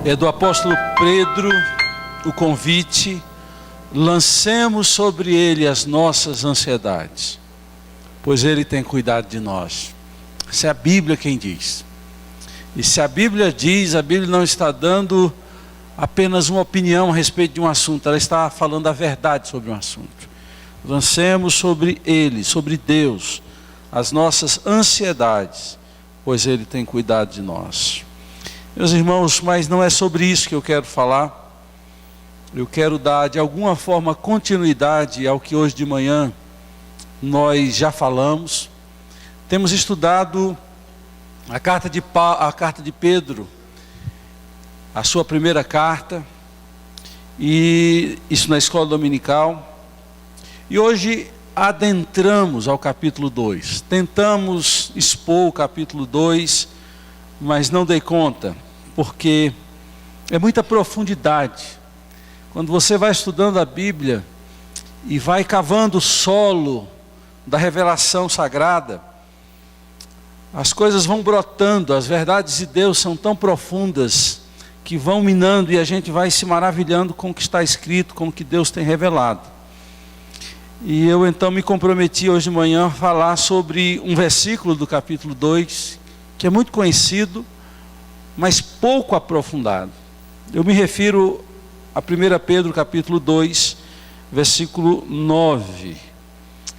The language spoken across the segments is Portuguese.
É do apóstolo Pedro o convite: lancemos sobre ele as nossas ansiedades, pois ele tem cuidado de nós. Isso é a Bíblia quem diz. E se a Bíblia diz, a Bíblia não está dando apenas uma opinião a respeito de um assunto, ela está falando a verdade sobre um assunto. Lancemos sobre ele, sobre Deus, as nossas ansiedades, pois ele tem cuidado de nós. Meus irmãos, mas não é sobre isso que eu quero falar. Eu quero dar de alguma forma continuidade ao que hoje de manhã nós já falamos. Temos estudado a carta de Pedro, a sua primeira carta, e isso na escola dominical. E hoje adentramos ao capítulo 2. Tentamos expor o capítulo 2, mas não dei conta, porque é muita profundidade. Quando você vai estudando a Bíblia e vai cavando o solo da revelação sagrada, as coisas vão brotando, as verdades de Deus são tão profundas que vão minando e a gente vai se maravilhando com o que está escrito, com o que Deus tem revelado. E eu então me comprometi hoje de manhã a falar sobre um versículo do capítulo 2, que é muito conhecido, mas pouco aprofundado. Eu me refiro a 1 Pedro capítulo 2, versículo 9.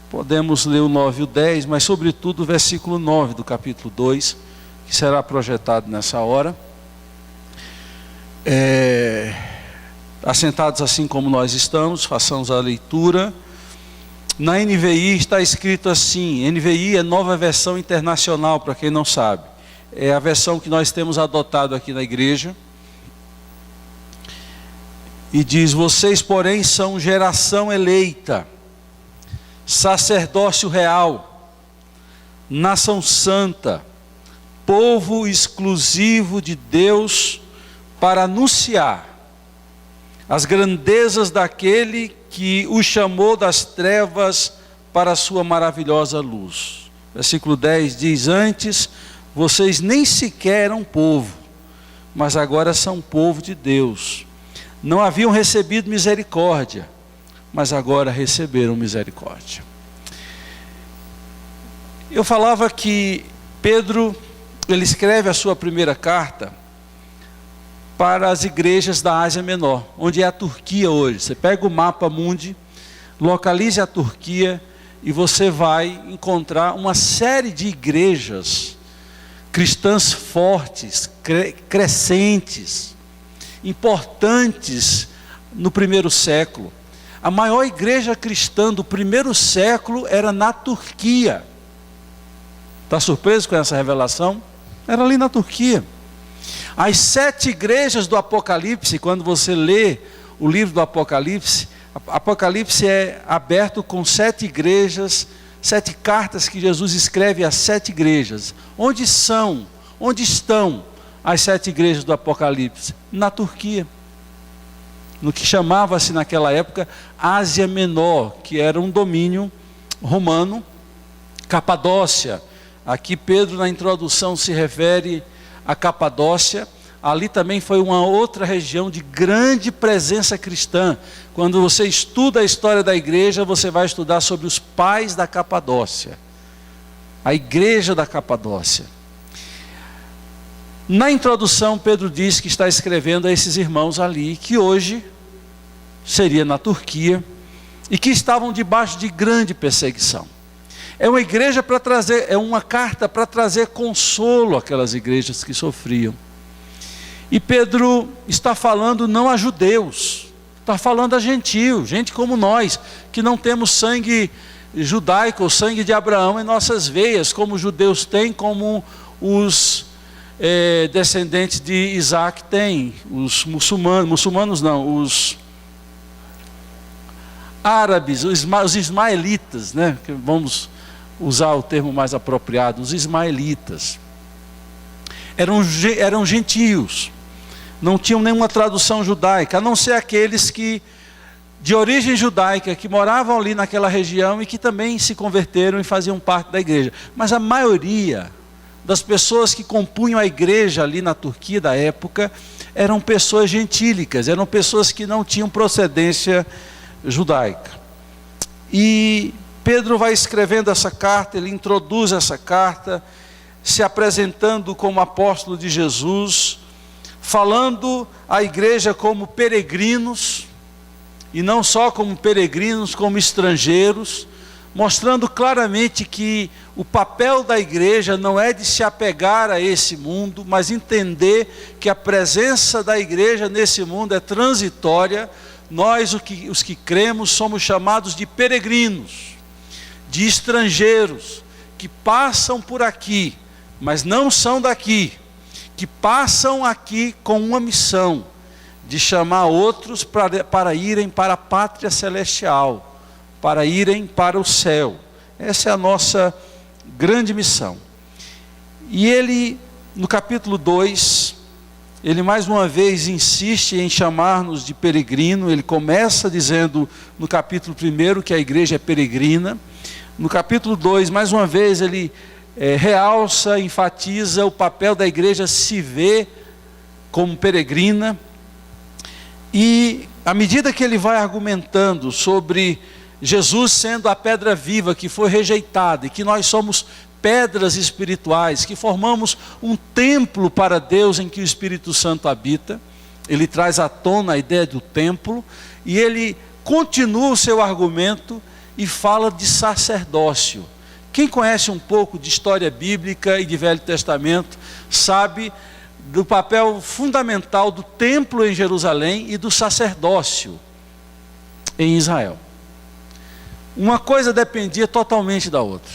Podemos ler o 9 e o 10, mas sobretudo o versículo 9 do capítulo 2, que será projetado nessa hora. Assentados assim como nós estamos, façamos a leitura. Na NVI está escrito assim, NVI é Nova Versão Internacional, para quem não sabe. É a versão que nós temos adotado aqui na igreja. E diz: vocês, porém, são geração eleita, sacerdócio real, nação santa, povo exclusivo de Deus, para anunciar as grandezas daquele que o chamou das trevas para a sua maravilhosa luz. Versículo 10 diz: antes vocês nem sequer eram povo, mas agora são povo de Deus. Não haviam recebido misericórdia, mas agora receberam misericórdia. Eu falava que Pedro, ele escreve a sua primeira carta para as igrejas da Ásia Menor, onde é a Turquia hoje. Você pega o mapa mundi, localize a Turquia e você vai encontrar uma série de igrejas cristãs fortes, crescentes, importantes no primeiro século. A maior igreja cristã do primeiro século era na Turquia. Está surpreso com essa revelação? Era ali na Turquia. As 7 igrejas do Apocalipse, quando você lê o livro do Apocalipse, Apocalipse é aberto com 7 igrejas, 7 cartas que Jesus escreve às 7 igrejas. Onde estão as 7 igrejas do Apocalipse? Na Turquia. No que chamava-se naquela época Ásia Menor, que era um domínio romano. Capadócia, aqui Pedro na introdução se refere a Capadócia. Ali também foi uma outra região de grande presença cristã. Quando você estuda a história da igreja, você vai estudar sobre os pais da Capadócia, a igreja da Capadócia. Na introdução, Pedro diz que está escrevendo a esses irmãos ali, que hoje seria na Turquia, e que estavam debaixo de grande perseguição. É uma igreja para trazer, é uma carta para trazer consolo àquelas igrejas que sofriam. E Pedro está falando não a judeus, está falando a gentios, gente como nós, que não temos sangue judaico, o sangue de Abraão em nossas veias, como os judeus têm, como os descendentes de Isaac têm, os muçulmanos não, os árabes, os ismaelitas, né? Vamos usar o termo mais apropriado, os ismaelitas. Eram gentios, não tinham nenhuma tradução judaica, a não ser aqueles que, de origem judaica, que moravam ali naquela região e que também se converteram e faziam parte da igreja. Mas a maioria das pessoas que compunham a igreja ali na Turquia da época eram pessoas gentílicas, eram pessoas que não tinham procedência judaica. E Pedro vai escrevendo essa carta, ele introduz essa carta, se apresentando como apóstolo de Jesus, falando à igreja como peregrinos, e não só como peregrinos, como estrangeiros, mostrando claramente que o papel da igreja não é de se apegar a esse mundo, mas entender que a presença da igreja nesse mundo é transitória. Nós, os que cremos, somos chamados de peregrinos, de estrangeiros, que passam por aqui, mas não são daqui, que passam aqui com uma missão, de chamar outros para irem para a pátria celestial, para irem para o céu. Essa é a nossa grande missão. E ele, no capítulo 2, ele mais uma vez insiste em chamar-nos de peregrino. Ele começa dizendo no capítulo 1 que a igreja é peregrina. No capítulo 2, mais uma vez, ele realça, enfatiza o papel da igreja se ver como peregrina. E à medida que ele vai argumentando sobre Jesus sendo a pedra viva que foi rejeitada, e que nós somos pedras espirituais, que formamos um templo para Deus em que o Espírito Santo habita, ele traz à tona a ideia do templo, e ele continua o seu argumento e fala de sacerdócio. Quem conhece um pouco de história bíblica e de Velho Testamento, sabe do papel fundamental do templo em Jerusalém e do sacerdócio em Israel. Uma coisa dependia totalmente da outra.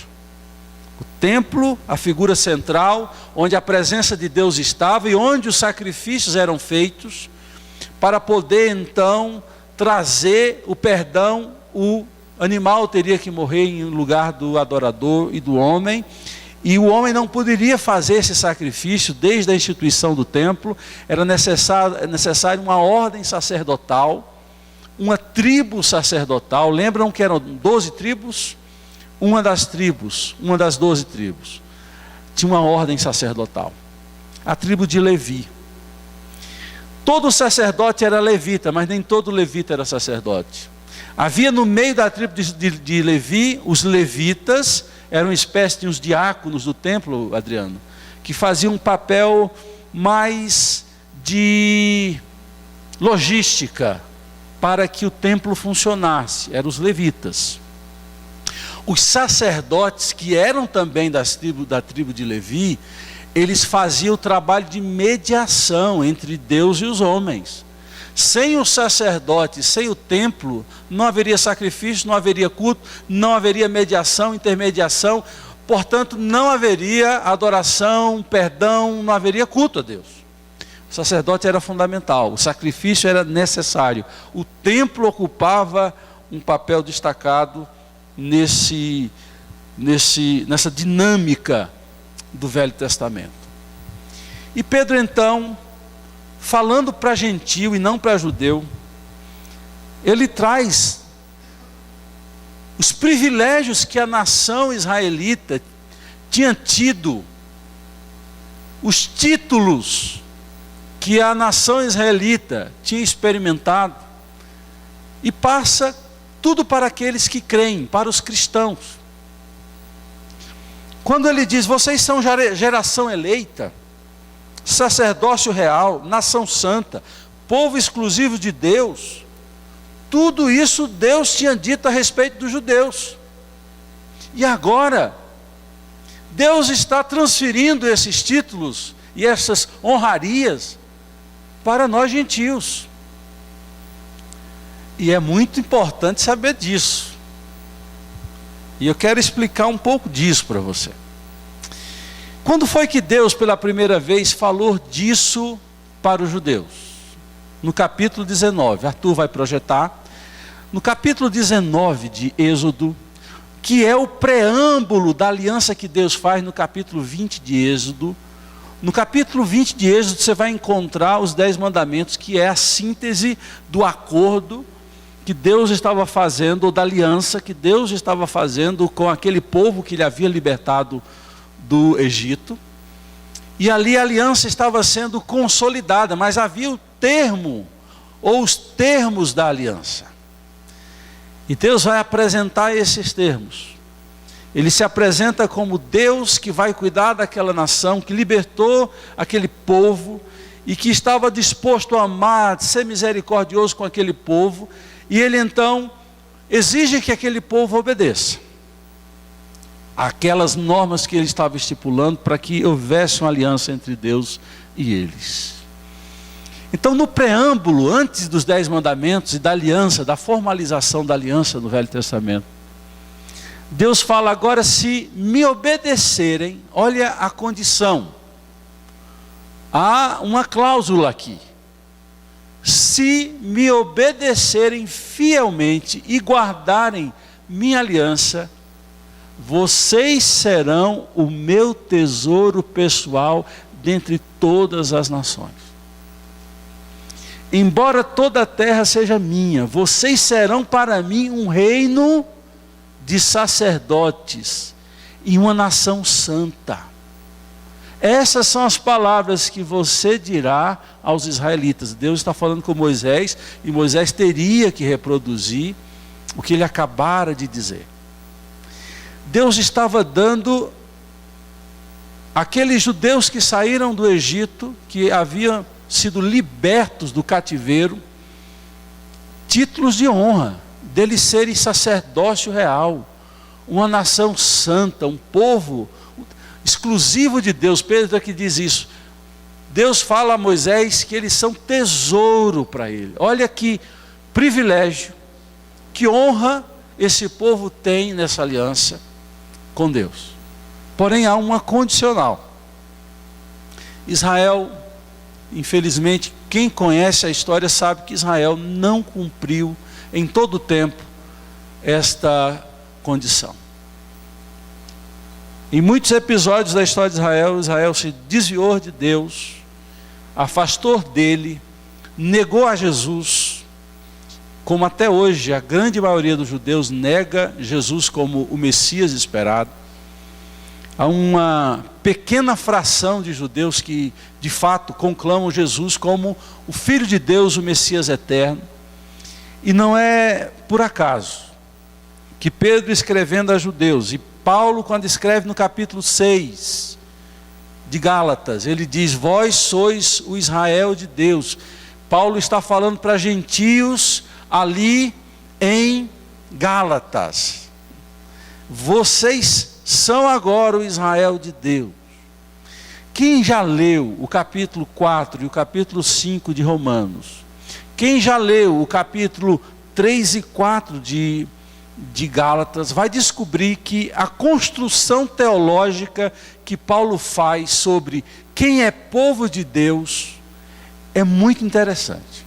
O templo, a figura central, onde a presença de Deus estava e onde os sacrifícios eram feitos, para poder então trazer o perdão. O animal teria que morrer em lugar do adorador e do homem, e o homem não poderia fazer esse sacrifício desde a instituição do templo. Era necessário uma ordem sacerdotal, uma tribo sacerdotal. Lembram que eram 12 tribos? Uma das 12 tribos, tinha uma ordem sacerdotal, a tribo de Levi. Todo sacerdote era levita, mas nem todo levita era sacerdote. Havia no meio da tribo de Levi, os levitas, eram uma espécie de uns diáconos do templo, Adriano, que faziam um papel mais de logística para que o templo funcionasse. Eram os levitas. Os sacerdotes, que eram também da tribo de Levi, eles faziam o trabalho de mediação entre Deus e os homens. Sem o sacerdote, sem o templo, não haveria sacrifício, não haveria culto, não haveria mediação, intermediação, portanto não haveria adoração, perdão, não haveria culto a Deus. O sacerdote era fundamental, o sacrifício era necessário, o templo ocupava um papel destacado nessa dinâmica do Velho Testamento. E Pedro então, falando para gentio e não para judeu, ele traz os privilégios que a nação israelita tinha tido, os títulos que a nação israelita tinha experimentado, e passa tudo para aqueles que creem, para os cristãos. Quando ele diz: vocês são geração eleita, sacerdócio real, nação santa, povo exclusivo de Deus, tudo isso Deus tinha dito a respeito dos judeus. E agora, Deus está transferindo esses títulos e essas honrarias para nós gentios. E é muito importante saber disso. E eu quero explicar um pouco disso para você. Quando foi que Deus pela primeira vez falou disso para os judeus? No capítulo 19, Arthur vai projetar. No capítulo 19 de Êxodo, que é o preâmbulo da aliança que Deus faz no capítulo 20 de Êxodo. No capítulo 20 de Êxodo você vai encontrar os 10 mandamentos, que é a síntese do acordo que Deus estava fazendo, ou da aliança que Deus estava fazendo com aquele povo que ele havia libertado do Egito. E ali a aliança estava sendo consolidada, mas havia o termo, ou os termos da aliança. E Deus vai apresentar esses termos. Ele se apresenta como Deus que vai cuidar daquela nação, que libertou aquele povo, e que estava disposto a amar, a ser misericordioso com aquele povo. E Ele então exige que aquele povo obedeça aquelas normas que Ele estava estipulando, para que houvesse uma aliança entre Deus e eles. Então, no preâmbulo, antes dos 10 mandamentos e da aliança, da formalização da aliança no Velho Testamento, Deus fala: agora, se me obedecerem, olha a condição. Há uma cláusula aqui: se me obedecerem fielmente e guardarem minha aliança, vocês serão o meu tesouro pessoal dentre todas as nações. Embora toda a terra seja minha, vocês serão para mim um reino de sacerdotes e uma nação santa. Essas são as palavras que você dirá aos israelitas. Deus está falando com Moisés, e Moisés teria que reproduzir o que ele acabara de dizer. Deus estava dando àqueles judeus que saíram do Egito, que haviam sido libertos do cativeiro, títulos de honra, deles serem sacerdócio real, uma nação santa, um povo exclusivo de Deus. Pedro é que diz isso. Deus fala a Moisés que eles são tesouro para ele. Olha que privilégio, que honra esse povo tem nessa aliança com Deus. Porém, há uma condicional. Israel, infelizmente, quem conhece a história sabe que Israel não cumpriu em todo o tempo esta condição. Em muitos episódios da história de Israel, Israel se desviou de Deus, afastou dele, negou a Jesus, como até hoje a grande maioria dos judeus nega Jesus como o Messias esperado. Há uma pequena fração de judeus que de fato conclamam Jesus como o Filho de Deus, o Messias eterno. E não é por acaso que Pedro, escrevendo a judeus, e Paulo, quando escreve no capítulo 6 de Gálatas, ele diz: vós sois o Israel de Deus. Paulo está falando para gentios ali em Gálatas. Vocês são agora o Israel de Deus. Quem já leu o capítulo 4 e o capítulo 5 de Romanos? Quem já leu o capítulo 3 e 4 de Gálatas vai descobrir que a construção teológica que Paulo faz sobre quem é povo de Deus é muito interessante.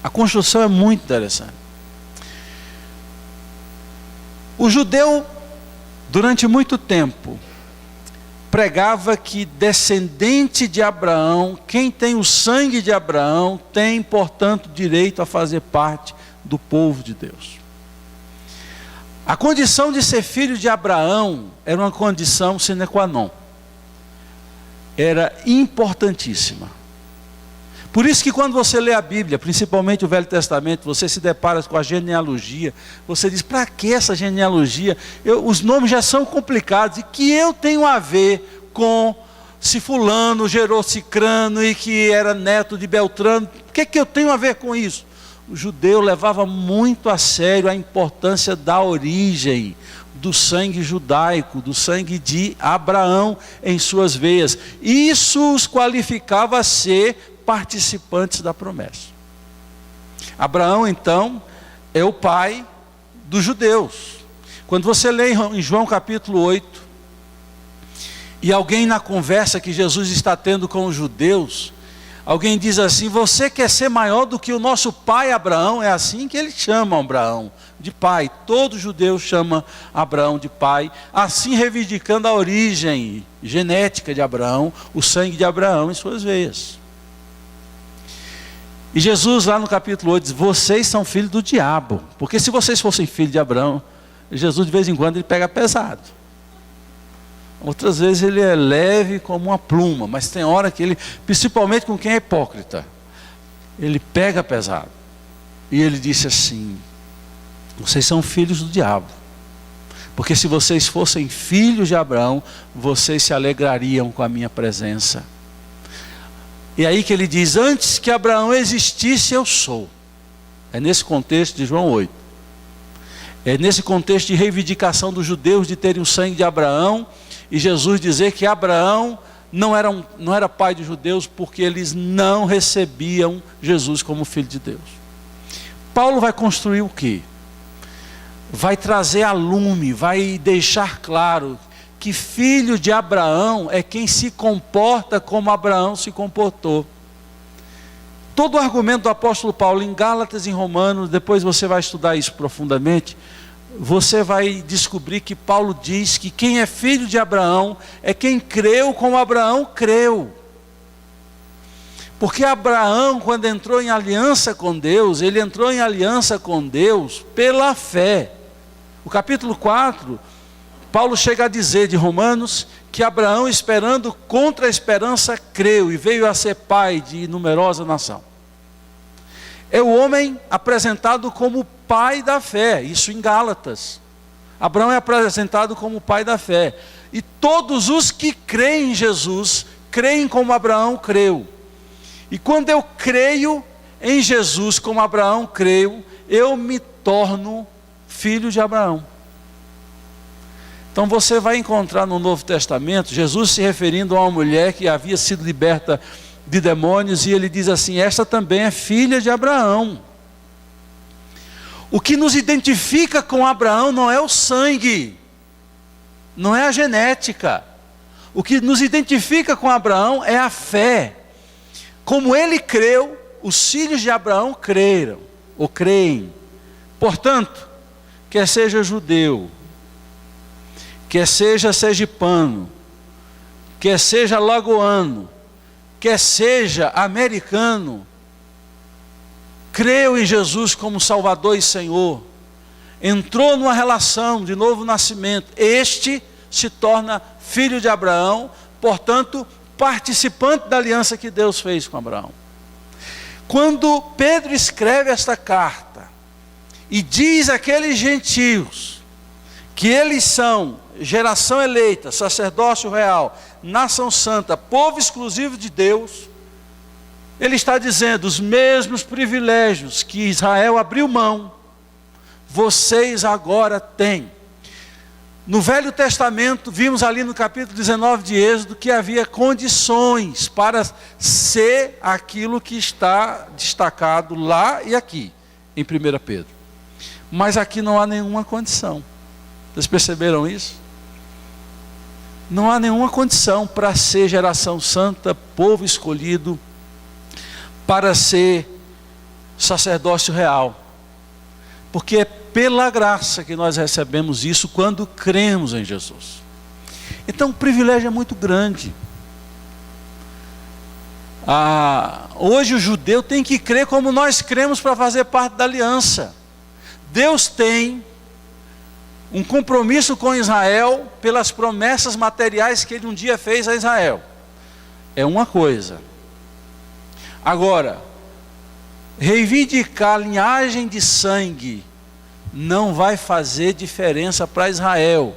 A construção é muito interessante. O judeu, durante muito tempo, pregava que descendente de Abraão, quem tem o sangue de Abraão, tem, portanto, direito a fazer parte do povo de Deus. A condição de ser filho de Abraão era uma condição sine qua non. Era importantíssima. Por isso que quando você lê a Bíblia, principalmente o Velho Testamento, você se depara com a genealogia, você diz: para que essa genealogia? Os nomes já são complicados, e que eu tenho a ver com se fulano gerou Cicrano e que era neto de Beltrano? O que eu tenho a ver com isso? O judeu levava muito a sério a importância da origem, do sangue judaico, do sangue de Abraão em suas veias. Isso os qualificava a ser participantes da promessa. Abraão, então, é o pai dos judeus. Quando você lê em João capítulo 8, e alguém na conversa que Jesus está tendo com os judeus, alguém diz assim: você quer ser maior do que o nosso pai Abraão? É assim que eles chamam Abraão, de pai. Todo judeu chama Abraão de pai, assim reivindicando a origem genética de Abraão, o sangue de Abraão em suas veias. E Jesus, lá no capítulo 8, diz: vocês são filhos do diabo. Porque se vocês fossem filhos de Abraão, Jesus de vez em quando ele pega pesado. Outras vezes ele é leve como uma pluma, mas tem hora que ele, principalmente com quem é hipócrita, ele pega pesado. E ele disse assim: vocês são filhos do diabo, porque se vocês fossem filhos de Abraão, vocês se alegrariam com a minha presença. E aí que ele diz: antes que Abraão existisse, eu sou. É nesse contexto de João 8. É nesse contexto de reivindicação dos judeus de terem o sangue de Abraão, e Jesus dizer que Abraão não era pai dos judeus, porque eles não recebiam Jesus como filho de Deus. Paulo vai construir o quê? Vai trazer a lume, vai deixar claro que filho de Abraão é quem se comporta como Abraão se comportou. Todo o argumento do apóstolo Paulo em Gálatas e em Romanos, depois você vai estudar isso profundamente, você vai descobrir que Paulo diz que quem é filho de Abraão é quem creu como Abraão creu. Porque Abraão, quando entrou em aliança com Deus, ele entrou em aliança com Deus pela fé. O capítulo 4, Paulo chega a dizer de Romanos que Abraão, esperando contra a esperança, creu e veio a ser pai de numerosa nação. É o homem apresentado como pai da fé, isso em Gálatas. Abraão é apresentado como pai da fé. E todos os que creem em Jesus, creem como Abraão creu. E quando eu creio em Jesus como Abraão creu, eu me torno filho de Abraão. Então você vai encontrar no Novo Testamento Jesus se referindo a uma mulher que havia sido liberta de demônios, e ele diz assim: esta também é filha de Abraão. O que nos identifica com Abraão não é o sangue, não é a genética. O que nos identifica com Abraão é a fé. Como ele creu, os filhos de Abraão creram, ou creem. Portanto, quer seja judeu, quer seja sergipano, quer seja lagoano, quer seja americano, creu em Jesus como Salvador e Senhor, entrou numa relação de novo nascimento, este se torna filho de Abraão, portanto, participante da aliança que Deus fez com Abraão. Quando Pedro escreve esta carta e diz àqueles gentios que eles são geração eleita, sacerdócio real, nação santa, povo exclusivo de Deus, ele está dizendo: os mesmos privilégios que Israel abriu mão, vocês agora têm. No Velho Testamento, vimos ali no capítulo 19 de Êxodo que havia condições para ser aquilo que está destacado lá e aqui, em 1 Pedro. Mas aqui não há nenhuma condição. Vocês perceberam isso? Não há nenhuma condição para ser geração santa, povo escolhido, para ser sacerdócio real. Porque é pela graça que nós recebemos isso quando cremos em Jesus. Então o privilégio é muito grande. Hoje o judeu tem que crer como nós cremos para fazer parte da aliança. Deus tem um compromisso com Israel pelas promessas materiais que ele um dia fez a Israel. É uma coisa. Agora, reivindicar a linhagem de sangue não vai fazer diferença para Israel,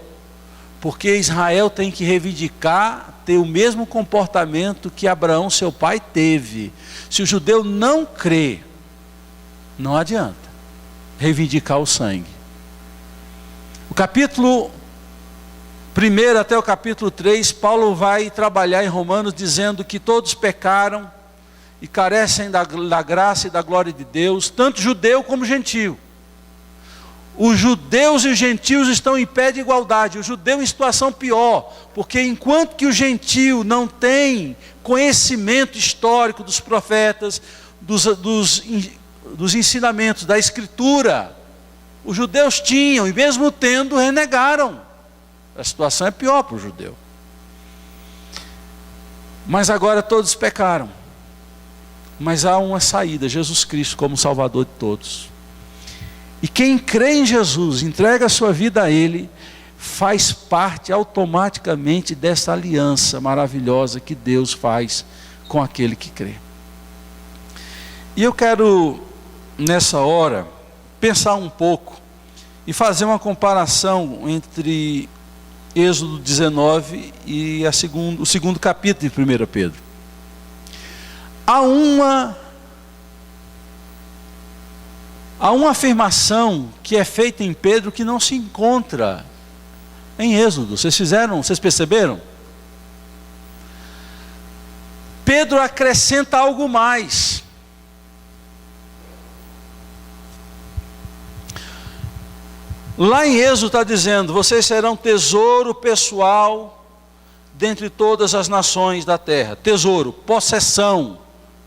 porque Israel tem que reivindicar ter o mesmo comportamento que Abraão, seu pai, teve. Se o judeu não crê, não adianta reivindicar o sangue. O capítulo 1 até o capítulo 3, Paulo vai trabalhar em Romanos dizendo que todos pecaram e carecem da graça e da glória de Deus, tanto judeu como gentio. Os judeus e os gentios estão em pé de igualdade, o judeu em situação pior, porque enquanto que o gentio não tem conhecimento histórico dos profetas, dos ensinamentos da Escritura, os judeus tinham, e mesmo tendo, renegaram. A situação é pior para o judeu. Mas agora todos pecaram. Mas há uma saída, Jesus Cristo como Salvador de todos. E quem crê em Jesus, entrega a sua vida a Ele, faz parte automaticamente dessa aliança maravilhosa que Deus faz com aquele que crê. E eu quero, nessa hora, pensar um pouco e fazer uma comparação entre Êxodo 19 e o segundo capítulo de 1 Pedro. Há uma afirmação que é feita em Pedro que não se encontra em Êxodo. Vocês perceberam? Pedro acrescenta algo mais. Lá em Êxodo está dizendo: vocês serão tesouro pessoal dentre todas as nações da terra. Tesouro, possessão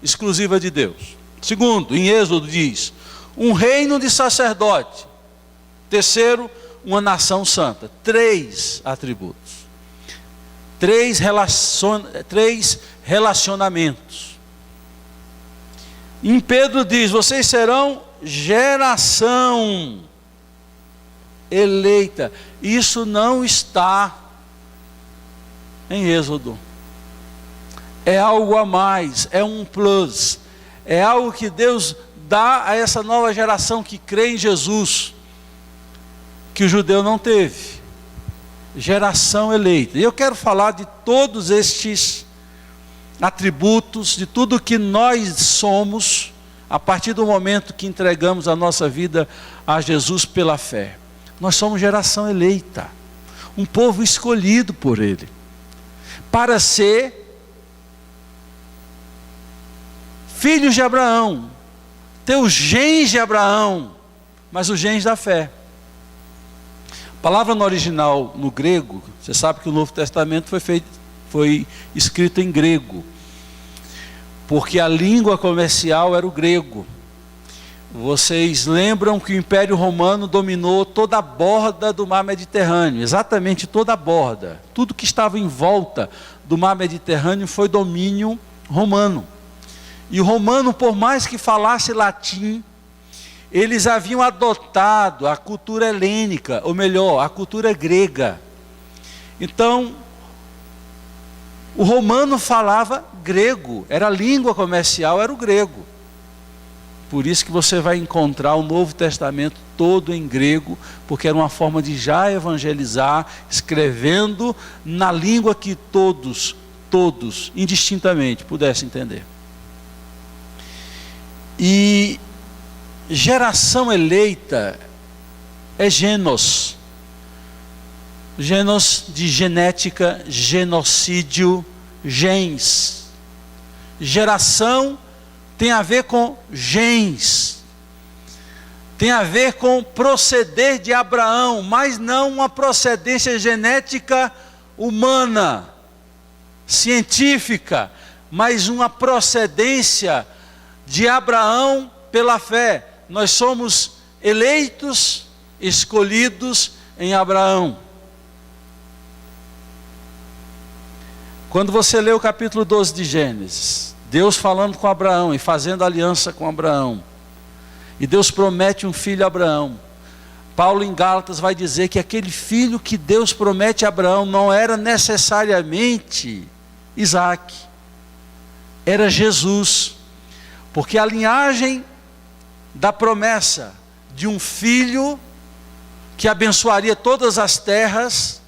exclusiva de Deus. Segundo, em Êxodo diz: um reino de sacerdote. Terceiro, uma nação santa. 3 atributos. 3 relacionamentos. Em Pedro diz: vocês serão geração eleita. Isso não está em Êxodo. É algo a mais, é um plus, é algo que Deus dá a essa nova geração que crê em Jesus, que o judeu não teve. Geração eleita. E eu quero falar de todos estes atributos, de tudo que nós somos, a partir do momento que entregamos a nossa vida a Jesus pela fé. Nós somos geração eleita, um povo escolhido por Ele, para ser filhos de Abraão, ter os genes de Abraão, mas os genes da fé. A palavra no original, no grego, você sabe que o Novo Testamento foi escrito em grego, porque a língua comercial era o grego. Vocês lembram que o Império Romano dominou toda a borda do mar Mediterrâneo, exatamente toda a borda. Tudo que estava em volta do mar Mediterrâneo foi domínio romano. E o romano, por mais que falasse latim, eles haviam adotado a cultura helênica, ou melhor, a cultura grega. Então, o romano falava grego, era a língua comercial, era o grego. Por isso que você vai encontrar o Novo Testamento todo em grego, porque era uma forma de já evangelizar, escrevendo na língua que todos, indistintamente, pudessem entender. E geração eleita é genos. Genos de genética, genocídio, gens. Geração tem a ver com gens, tem a ver com proceder de Abraão, mas não uma procedência genética humana, científica, mas uma procedência de Abraão pela fé. Nós somos eleitos, escolhidos em Abraão. Quando você lê o capítulo 12 de Gênesis, Deus falando com Abraão e fazendo aliança com Abraão, e Deus promete um filho a Abraão. Paulo em Gálatas vai dizer que aquele filho que Deus promete a Abraão não era necessariamente Isaac, era Jesus, porque a linhagem da promessa de um filho que abençoaria todas as terras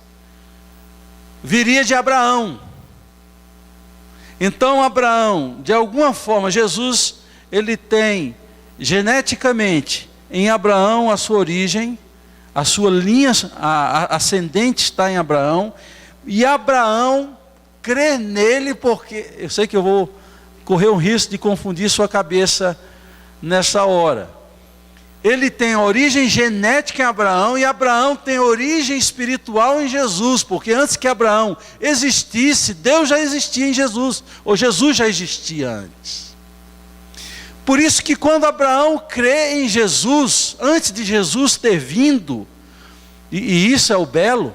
viria de Abraão. Então Abraão, de alguma forma, Jesus, ele tem geneticamente em Abraão a sua origem, a sua linha ascendente está em Abraão, e Abraão crê nele, porque eu sei que eu vou correr um risco de confundir sua cabeça nessa hora. Ele tem origem genética em Abraão, e Abraão tem origem espiritual em Jesus, porque antes que Abraão existisse, Deus já existia em Jesus, ou Jesus já existia antes. Por isso que quando Abraão crê em Jesus, antes de Jesus ter vindo, e isso é o belo,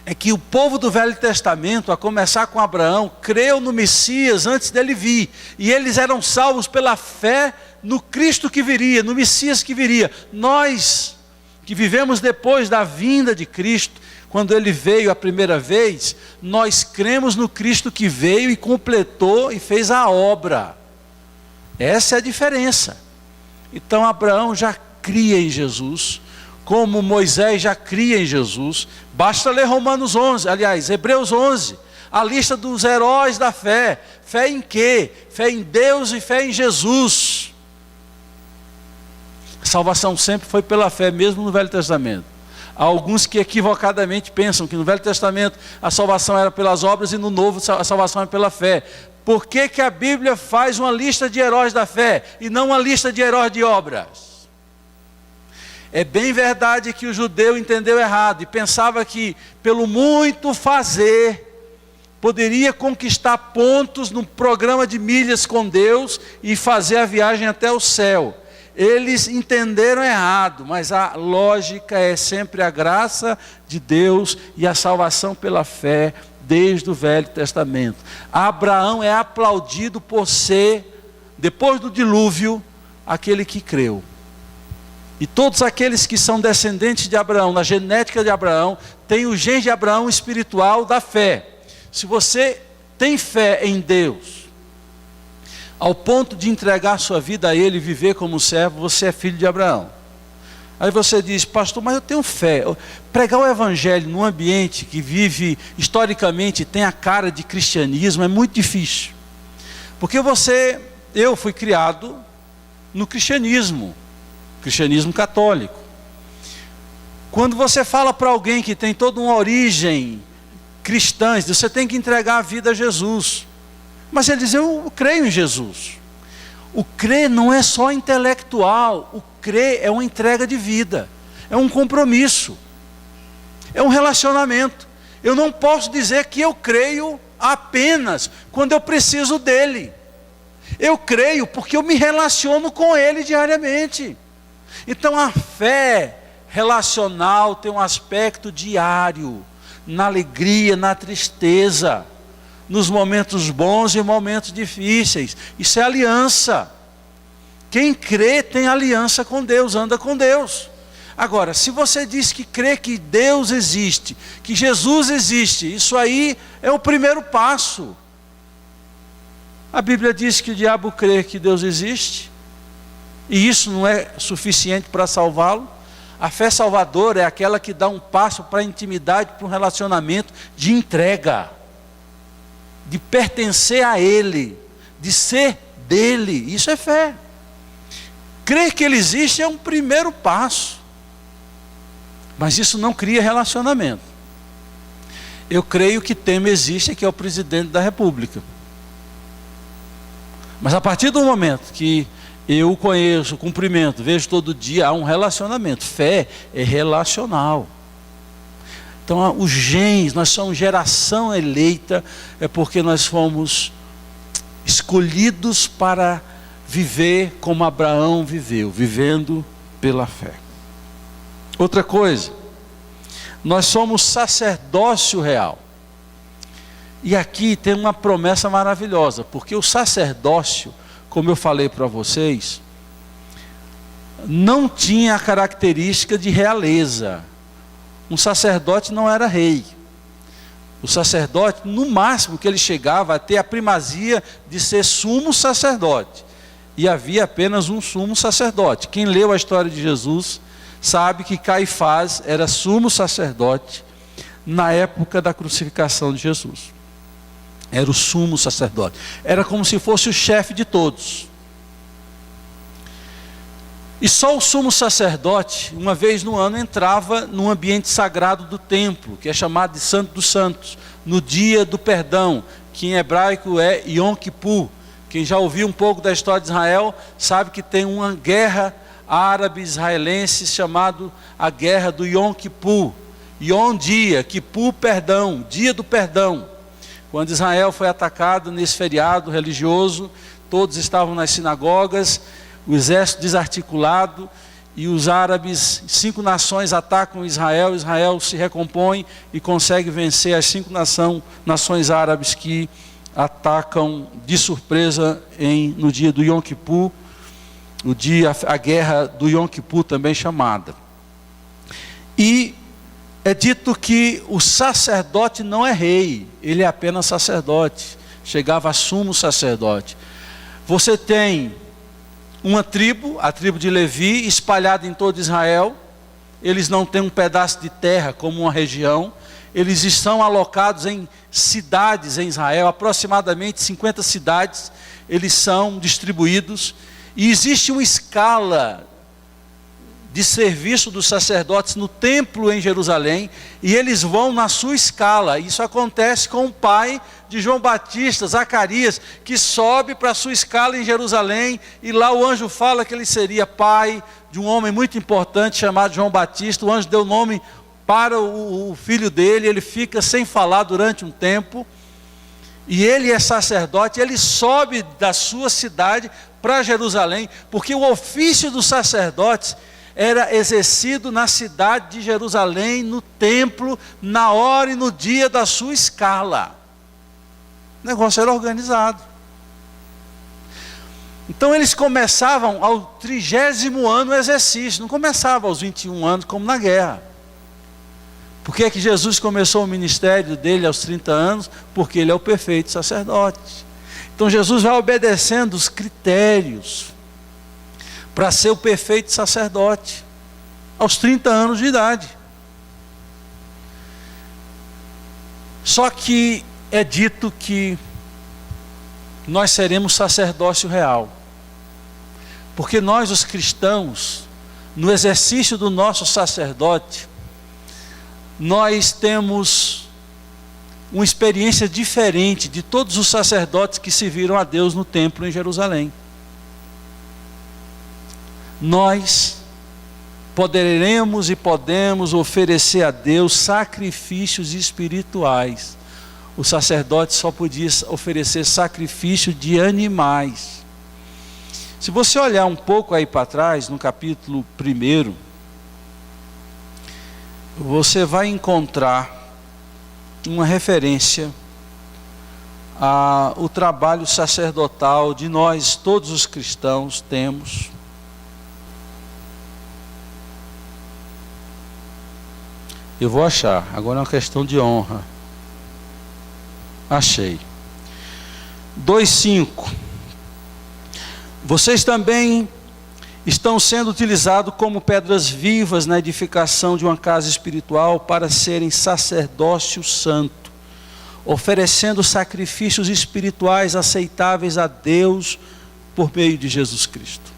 é que o povo do Velho Testamento, a começar com Abraão, creu no Messias antes dele vir, e eles eram salvos pela fé no Cristo que viria, no Messias que viria. Nós, que vivemos depois da vinda de Cristo, quando ele veio a primeira vez, nós cremos no Cristo que veio e completou e fez a obra. Essa é a diferença. Então Abraão já cria em Jesus, como Moisés já cria em Jesus. Basta ler Romanos 11, aliás, Hebreus 11, a lista dos heróis da fé. Fé em quê? Fé em Deus e fé em Jesus. A salvação sempre foi pela fé, mesmo no Velho Testamento. Há alguns que equivocadamente pensam que no Velho Testamento a salvação era pelas obras e no Novo a salvação é pela fé. Por que que a Bíblia faz uma lista de heróis da fé e não uma lista de heróis de obras? É bem verdade que o judeu entendeu errado e pensava que pelo muito fazer poderia conquistar pontos no programa de milhas com Deus e fazer a viagem até o céu. Eles entenderam errado, mas a lógica é sempre a graça de Deus e a salvação pela fé desde o Velho Testamento. Abraão é aplaudido por ser, depois do dilúvio, aquele que creu. E todos aqueles que são descendentes de Abraão, na genética de Abraão, têm o gene de Abraão espiritual da fé. Se você tem fé em Deus, ao ponto de entregar sua vida a Ele e viver como servo, você é filho de Abraão. Aí você diz, pastor, mas eu tenho fé. Pregar o evangelho num ambiente que vive, historicamente, tem a cara de cristianismo, é muito difícil. Porque eu fui criado no cristianismo católico. Quando você fala para alguém que tem toda uma origem cristã, você tem que entregar a vida a Jesus. Mas ele diz, eu creio em Jesus. O crer não é só intelectual, o crer é uma entrega de vida, é um compromisso, é um relacionamento. Eu não posso dizer que eu creio apenas quando eu preciso dele. Eu creio porque eu me relaciono com ele diariamente. Então a fé relacional tem um aspecto diário, na alegria, na tristeza, nos momentos bons e momentos difíceis. Isso é aliança. Quem crê tem aliança com Deus, anda com Deus. Agora, se você diz que crê que Deus existe, que Jesus existe, isso aí é o primeiro passo. A Bíblia diz que o diabo crê que Deus existe, e isso não é suficiente para salvá-lo. A fé salvadora é aquela que dá um passo para a intimidade, para um relacionamento de entrega, de pertencer a Ele, de ser dele. Isso é fé. Crer que Ele existe é um primeiro passo, mas isso não cria relacionamento. Eu creio que Temer existe, que é o presidente da República, mas a partir do momento que eu o conheço, cumprimento, vejo todo dia, há um relacionamento. Fé é relacional. Então os genes, nós somos geração eleita, é porque nós fomos escolhidos para viver como Abraão viveu, vivendo pela fé. Outra coisa, nós somos sacerdócio real. E aqui tem uma promessa maravilhosa, porque o sacerdócio, como eu falei para vocês, não tinha a característica de realeza. Um sacerdote não era rei. O sacerdote, no máximo que ele chegava a ter a primazia de ser sumo sacerdote. E havia apenas um sumo sacerdote. Quem leu a história de Jesus sabe que Caifás era sumo sacerdote na época da crucificação de Jesus. Era o sumo sacerdote. Era como se fosse o chefe de todos. E só o sumo sacerdote, uma vez no ano, entrava no ambiente sagrado do templo, que é chamado de Santo dos Santos, no dia do perdão, que em hebraico é Yom Kippur. Quem já ouviu um pouco da história de Israel, sabe que tem uma guerra árabe-israelense chamada a Guerra do Yom Kippur. Yom dia, Kippur perdão, dia do perdão. Quando Israel foi atacado nesse feriado religioso, todos estavam nas sinagogas, o exército desarticulado, e os árabes, 5 nações atacam Israel, Israel se recompõe e consegue vencer as 5 nações árabes que atacam de surpresa no dia do Yom Kippur, a guerra do Yom Kippur também chamada. E é dito que o sacerdote não é rei, ele é apenas sacerdote. Chegava a sumo sacerdote. Você tem uma tribo, a tribo de Levi, espalhada em todo Israel. Eles não têm um pedaço de terra como uma região. Eles estão alocados em cidades em Israel, aproximadamente 50 cidades. Eles são distribuídos. E existe uma escala de serviço dos sacerdotes no templo em Jerusalém, e eles vão na sua escala. Isso acontece com o pai de João Batista, Zacarias, que sobe para a sua escala em Jerusalém, e lá o anjo fala que ele seria pai de um homem muito importante chamado João Batista. O anjo deu nome para o filho dele, ele fica sem falar durante um tempo, e ele é sacerdote. Ele sobe da sua cidade para Jerusalém, porque o ofício dos sacerdotes era exercido na cidade de Jerusalém, no templo, na hora e no dia da sua escala. O negócio era organizado. Então eles começavam ao 30º ano o exercício, não começava aos 21 anos como na guerra. Por que é que Jesus começou o ministério dele aos 30 anos? Porque ele é o perfeito sacerdote. Então Jesus vai obedecendo os critérios para ser o perfeito sacerdote, aos 30 anos de idade. Só que é dito que nós seremos sacerdócio real, porque nós, os cristãos, no exercício do nosso sacerdote, nós temos uma experiência diferente de todos os sacerdotes que serviram a Deus no templo em Jerusalém. Nós poderemos e podemos oferecer a Deus sacrifícios espirituais. O sacerdote só podia oferecer sacrifício de animais. Se você olhar um pouco aí para trás, no capítulo 1, você vai encontrar uma referência ao trabalho sacerdotal de nós, todos os cristãos, temos. Eu vou achar, agora é uma questão de honra. Achei. 2:5. Vocês também estão sendo utilizados como pedras vivas na edificação de uma casa espiritual para serem sacerdócio santo, oferecendo sacrifícios espirituais aceitáveis a Deus por meio de Jesus Cristo.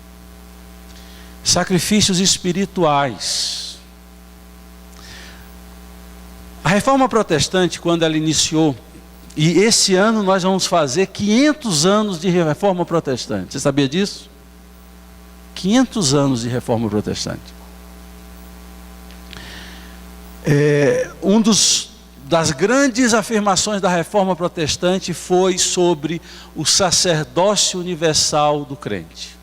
Sacrifícios espirituais. A Reforma Protestante, quando ela iniciou, e esse ano nós vamos fazer 500 anos de Reforma Protestante. Você sabia disso? 500 anos de Reforma Protestante. Das grandes afirmações da Reforma Protestante foi sobre o sacerdócio universal do crente.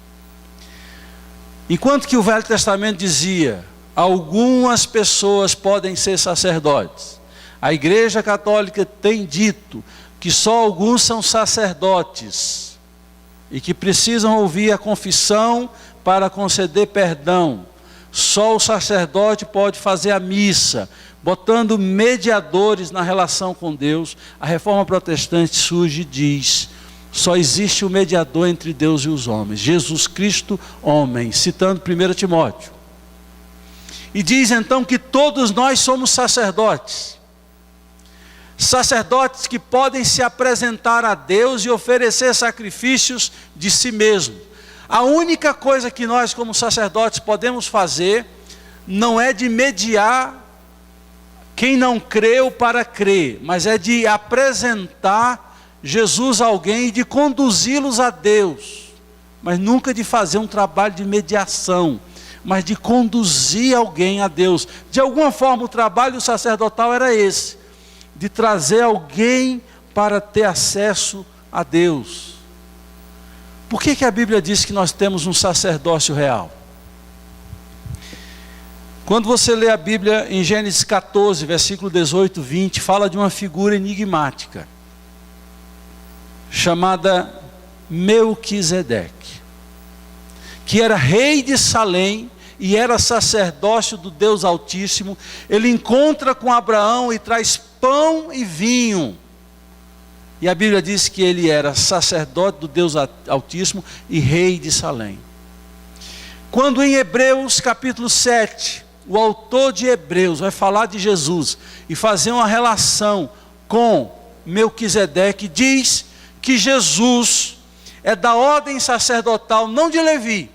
Enquanto que o Velho Testamento dizia: algumas pessoas podem ser sacerdotes, a Igreja Católica tem dito que só alguns são sacerdotes e que precisam ouvir a confissão para conceder perdão. Só o sacerdote pode fazer a missa, botando mediadores na relação com Deus. A Reforma Protestante surge e diz: só existe o mediador entre Deus e os homens, Jesus Cristo, homem, citando 1 Timóteo. E diz então que todos nós somos sacerdotes. Sacerdotes que podem se apresentar a Deus e oferecer sacrifícios de si mesmo. A única coisa que nós como sacerdotes podemos fazer não é de mediar quem não creu para crer, mas é de apresentar Jesus a alguém e de conduzi-los a Deus, mas nunca de fazer um trabalho de mediação, mas de conduzir alguém a Deus. De alguma forma o trabalho sacerdotal era esse, de trazer alguém para ter acesso a Deus. Por que a Bíblia diz que nós temos um sacerdócio real? Quando você lê a Bíblia em Gênesis 14, versículo 18, 20, fala de uma figura enigmática, chamada Melquisedeque, que era rei de Salém e era sacerdócio do Deus Altíssimo. Ele encontra com Abraão e traz pão e vinho. E a Bíblia diz que ele era sacerdote do Deus Altíssimo e rei de Salém. Quando em Hebreus capítulo 7, o autor de Hebreus vai falar de Jesus e fazer uma relação com Melquisedeque, diz que Jesus é da ordem sacerdotal, não de Levi,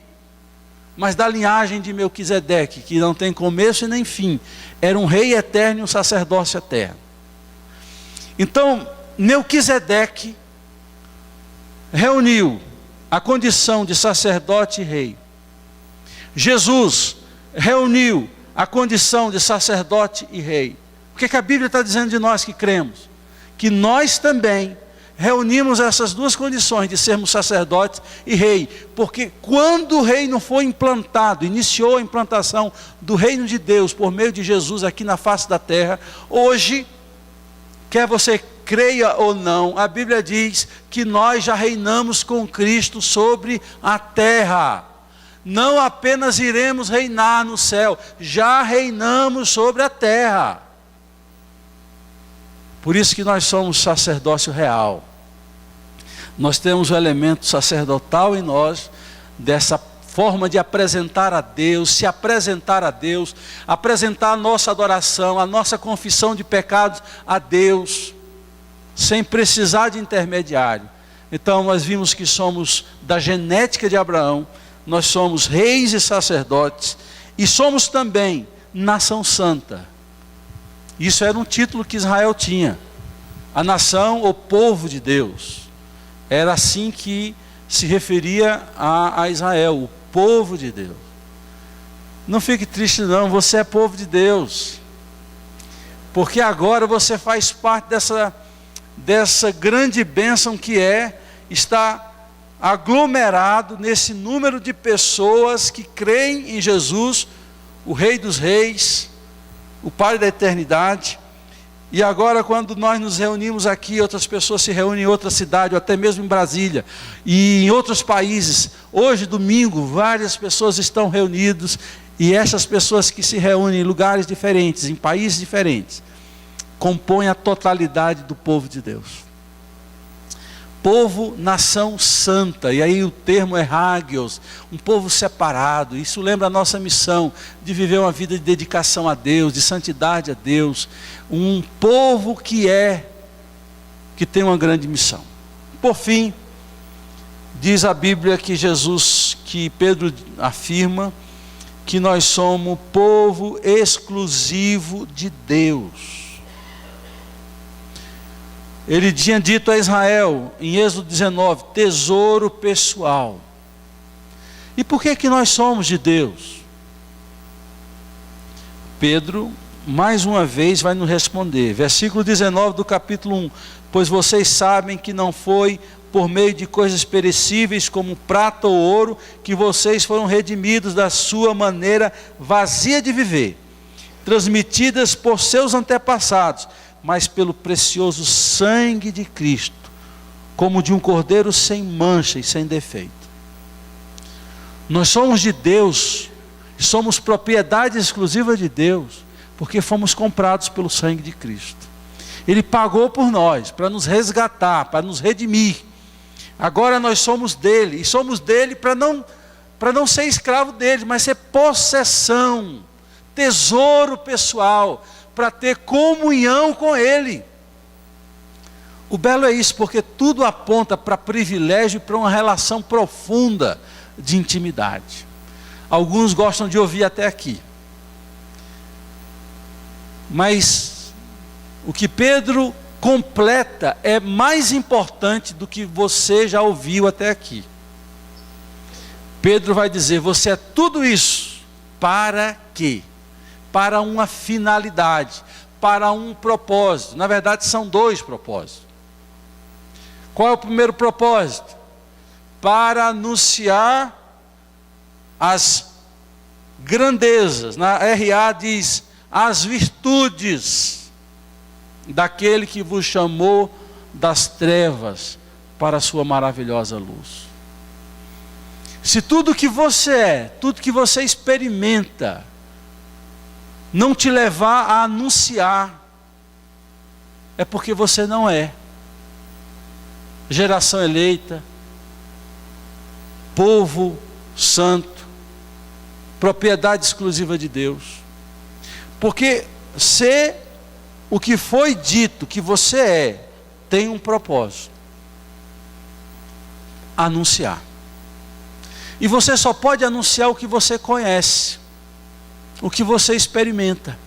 mas da linhagem de Melquisedeque, que não tem começo e nem fim. Era um rei eterno e um sacerdócio eterno. Então, Melquisedeque reuniu a condição de sacerdote e rei. Jesus reuniu a condição de sacerdote e rei. O que a Bíblia está dizendo de nós que cremos? Que nós também reunimos essas duas condições de sermos sacerdotes e rei, porque quando o reino foi implantado, iniciou a implantação do reino de Deus por meio de Jesus aqui na face da terra, hoje, quer você creia ou não, a Bíblia diz que nós já reinamos com Cristo sobre a terra. Não apenas iremos reinar no céu, já reinamos sobre a terra. Por isso que nós somos sacerdócio real. Nós temos o elemento sacerdotal em nós, dessa forma de apresentar a Deus, se apresentar a Deus, apresentar a nossa adoração, a nossa confissão de pecados a Deus, sem precisar de intermediário. Então nós vimos que somos da genética de Abraão, nós somos reis e sacerdotes, e somos também nação santa. Isso era um título que Israel tinha. A nação, o povo de Deus. Era assim que se referia a Israel, o povo de Deus. Não fique triste não, você é povo de Deus. Porque agora você faz parte dessa grande bênção que é estar aglomerado nesse número de pessoas que creem em Jesus, o Rei dos Reis, o Pai da eternidade. E agora, quando nós nos reunimos aqui, outras pessoas se reúnem em outra cidade, ou até mesmo em Brasília, e em outros países. Hoje, domingo, várias pessoas estão reunidas, e essas pessoas que se reúnem em lugares diferentes, em países diferentes, compõem a totalidade do povo de Deus. Povo, nação santa, e aí o termo é hagios, um povo separado. Isso lembra a nossa missão de viver uma vida de dedicação a Deus, de santidade a Deus, um povo que tem uma grande missão. Por fim, diz a Bíblia que Pedro afirma que nós somos povo exclusivo de Deus. Ele tinha dito a Israel, em Êxodo 19, tesouro pessoal. E por que nós somos de Deus? Pedro, mais uma vez, vai nos responder. Versículo 19 do capítulo 1. Pois vocês sabem que não foi por meio de coisas perecíveis como prata ou ouro que vocês foram redimidos da sua maneira vazia de viver, transmitidas por seus antepassados, mas pelo precioso sangue de Cristo, como de um cordeiro sem mancha e sem defeito. Nós somos de Deus, somos propriedade exclusiva de Deus, porque fomos comprados pelo sangue de Cristo. Ele pagou por nós, para nos resgatar, para nos redimir. Agora nós somos dele, e somos dele para não ser escravo dele, mas ser possessão, tesouro pessoal, para ter comunhão com ele. O belo é isso, porque tudo aponta para privilégio e para uma relação profunda de intimidade. Alguns gostam de ouvir até aqui, mas o que Pedro completa é mais importante do que você já ouviu até aqui. Pedro vai dizer: você é tudo isso para quê? Para uma finalidade, para um propósito. Na verdade são dois propósitos. Qual é o primeiro propósito? Para anunciar as grandezas. Na RA diz: as virtudes daquele que vos chamou das trevas para a sua maravilhosa luz. Se tudo que você é, tudo que você experimenta, não te levar a anunciar, é porque você não é. Geração eleita, povo santo, propriedade exclusiva de Deus. Porque ser o que foi dito que você é, tem um propósito: anunciar. E você só pode anunciar o que você conhece, o que você experimenta.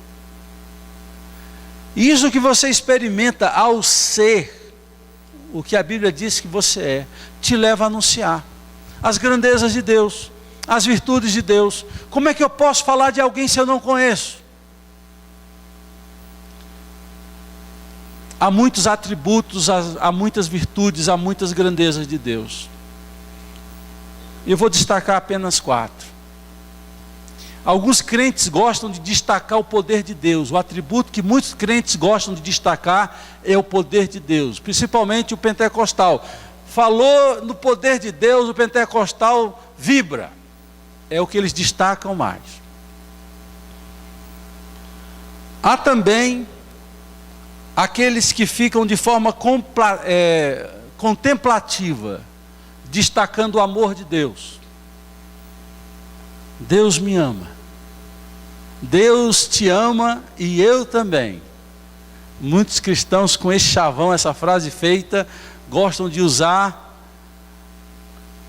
Isso que você experimenta ao ser o que a Bíblia diz que você é, te leva a anunciar as grandezas de Deus, as virtudes de Deus. Como é que eu posso falar de alguém se eu não conheço? Há muitos atributos, há muitas virtudes, há muitas grandezas de Deus. Eu vou destacar apenas 4. Alguns crentes gostam de destacar o poder de Deus. O atributo que muitos crentes gostam de destacar é o poder de Deus, principalmente o pentecostal. Falou no poder de Deus, o pentecostal vibra. É o que eles destacam mais. Há também aqueles que ficam de forma contemplativa, destacando o amor de Deus. Deus me ama. Deus te ama e eu também. Muitos cristãos com esse chavão, essa frase feita, gostam de usar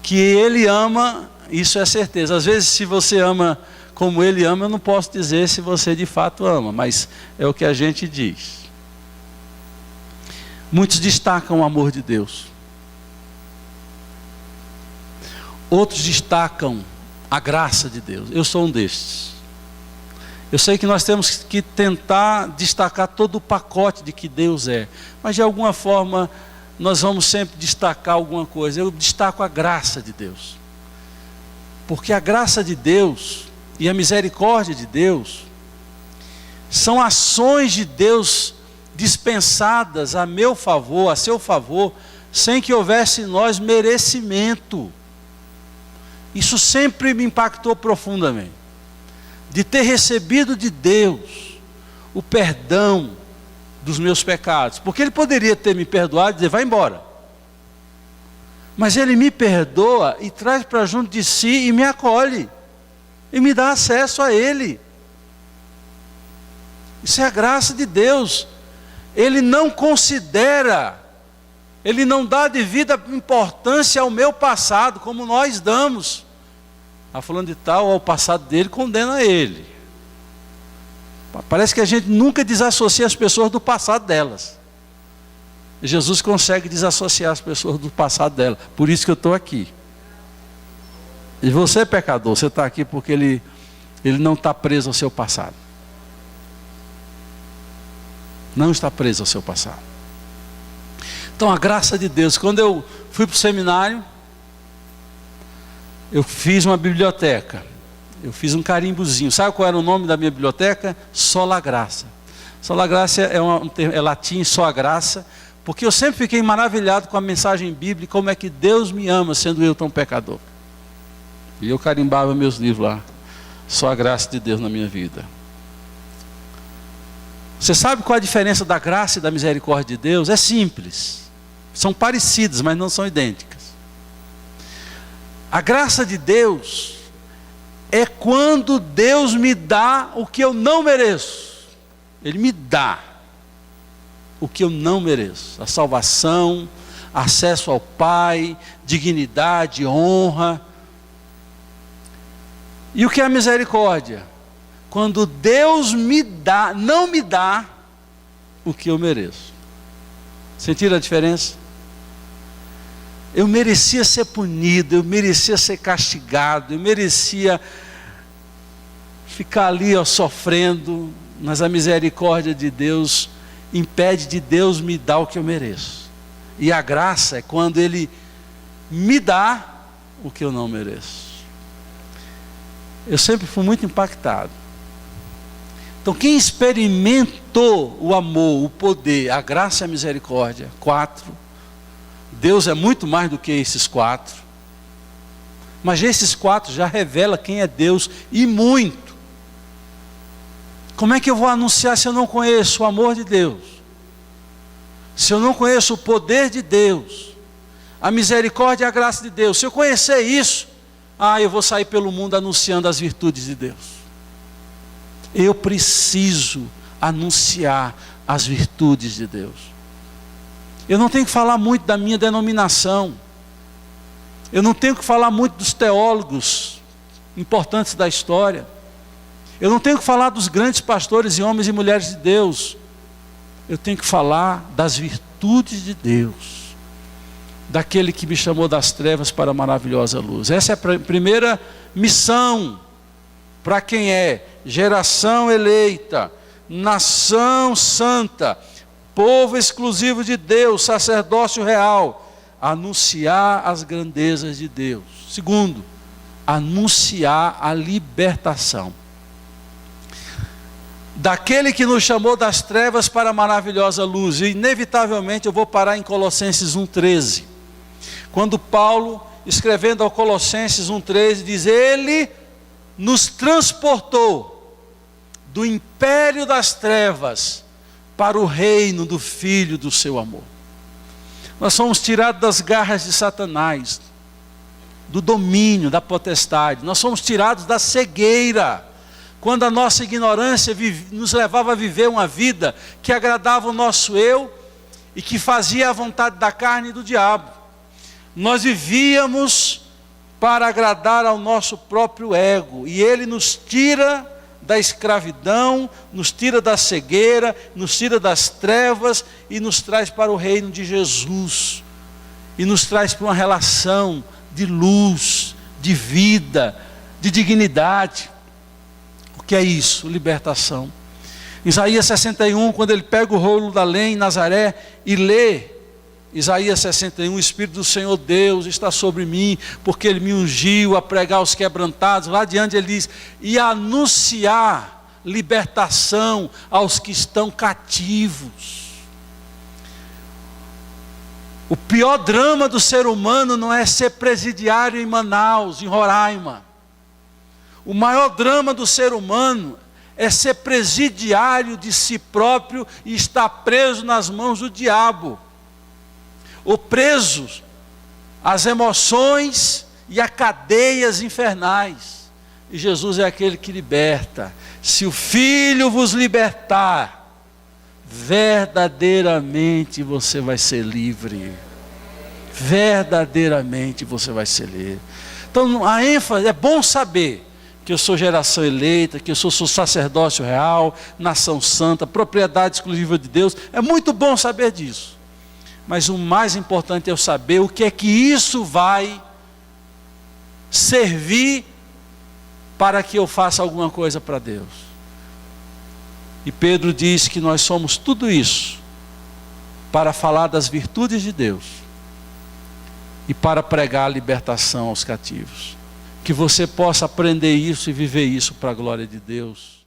que Ele ama, isso é certeza. Às vezes, se você ama como Ele ama, eu não posso dizer se você de fato ama, mas é o que a gente diz. Muitos destacam o amor de Deus. Outros destacam a graça de Deus. Eu sou um destes. Eu sei que nós temos que tentar destacar todo o pacote de que Deus é, mas de alguma forma nós vamos sempre destacar alguma coisa. Eu destaco a graça de Deus, porque a graça de Deus e a misericórdia de Deus são ações de Deus dispensadas a meu favor, a seu favor, sem que houvesse em nós merecimento. Isso sempre me impactou profundamente, de ter recebido de Deus o perdão dos meus pecados, porque Ele poderia ter me perdoado e dizer, vai embora, mas Ele me perdoa e traz para junto de si e me acolhe, e me dá acesso a Ele. Isso é a graça de Deus. Ele não considera, Ele não dá devida importância ao meu passado, como nós damos. A fulano de tal, ao passado dele, condena ele. Parece que a gente nunca desassocia as pessoas do passado delas. Jesus consegue desassociar as pessoas do passado delas. Por isso que eu estou aqui. E você, pecador, você está aqui porque ele não está preso ao seu passado. Não está preso ao seu passado. Então a graça de Deus. Quando eu fui para o seminário, eu fiz uma biblioteca. Eu fiz um carimbozinho. Sabe qual era o nome da minha biblioteca? Sola Graça. Sola Graça é latim, só a graça. Porque eu sempre fiquei maravilhado com a mensagem bíblica, como é que Deus me ama, sendo eu tão pecador. E eu carimbava meus livros lá. Só a graça de Deus na minha vida. Você sabe qual a diferença da graça e da misericórdia de Deus? É simples. São parecidas, mas não são idênticas. A graça de Deus é quando Deus me dá o que eu não mereço. Ele me dá o que eu não mereço. A salvação, acesso ao Pai, dignidade, honra. E o que é a misericórdia? Quando Deus me dá, não me dá o que eu mereço. Sentiram a diferença? Eu merecia ser punido, eu merecia ser castigado, eu merecia ficar ali sofrendo, mas a misericórdia de Deus impede de Deus me dar o que eu mereço. E a graça é quando Ele me dá o que eu não mereço. Eu sempre fui muito impactado. Então quem experimentou o amor, o poder, a graça e a misericórdia, 4, Deus é muito mais do que esses 4. Mas esses 4 já revelam quem é Deus, e muito. Como é que eu vou anunciar se eu não conheço o amor de Deus? Se eu não conheço o poder de Deus, a misericórdia e a graça de Deus? Se eu conhecer isso, eu vou sair pelo mundo anunciando as virtudes de Deus. Eu preciso anunciar as virtudes de Deus. Eu não tenho que falar muito da minha denominação. Eu não tenho que falar muito dos teólogos importantes da história. Eu não tenho que falar dos grandes pastores e homens e mulheres de Deus. Eu tenho que falar das virtudes de Deus, daquele que me chamou das trevas para a maravilhosa luz. Essa é a primeira missão para quem é geração eleita, nação santa, povo exclusivo de Deus, sacerdócio real. Anunciar as grandezas de Deus. Segundo, anunciar a libertação daquele que nos chamou das trevas para a maravilhosa luz. E inevitavelmente eu vou parar em Colossenses 1,13. Quando Paulo, escrevendo ao Colossenses 1,13, diz: Ele nos transportou do império das trevas para o reino do Filho do seu amor. Nós somos tirados das garras de Satanás, do domínio, da potestade. Nós somos tirados da cegueira, quando a nossa ignorância nos levava a viver uma vida que agradava o nosso eu e que fazia a vontade da carne e do diabo. Nós vivíamos para agradar ao nosso próprio ego, e ele nos tira da escravidão, nos tira da cegueira, nos tira das trevas e nos traz para o reino de Jesus, e nos traz para uma relação de luz, de vida, de dignidade. O que é isso? Libertação. Isaías 61, quando ele pega o rolo da lei em Nazaré e lê Isaías 61, o Espírito do Senhor Deus está sobre mim, porque Ele me ungiu a pregar aos quebrantados. Lá adiante ele diz: e anunciar libertação aos que estão cativos. O pior drama do ser humano não é ser presidiário em Manaus, em Roraima. O maior drama do ser humano é ser presidiário de si próprio e estar preso nas mãos do diabo, ou presos às emoções e a cadeias infernais. E Jesus é aquele que liberta. Se o Filho vos libertar, verdadeiramente você vai ser livre. Verdadeiramente você vai ser livre. Então a ênfase, é bom saber que eu sou geração eleita, que eu sou sacerdócio real, nação santa, propriedade exclusiva de Deus. É muito bom saber disso. Mas o mais importante é eu saber o que é que isso vai servir para que eu faça alguma coisa para Deus. E Pedro diz que nós somos tudo isso para falar das virtudes de Deus e para pregar a libertação aos cativos. Que você possa aprender isso e viver isso para a glória de Deus.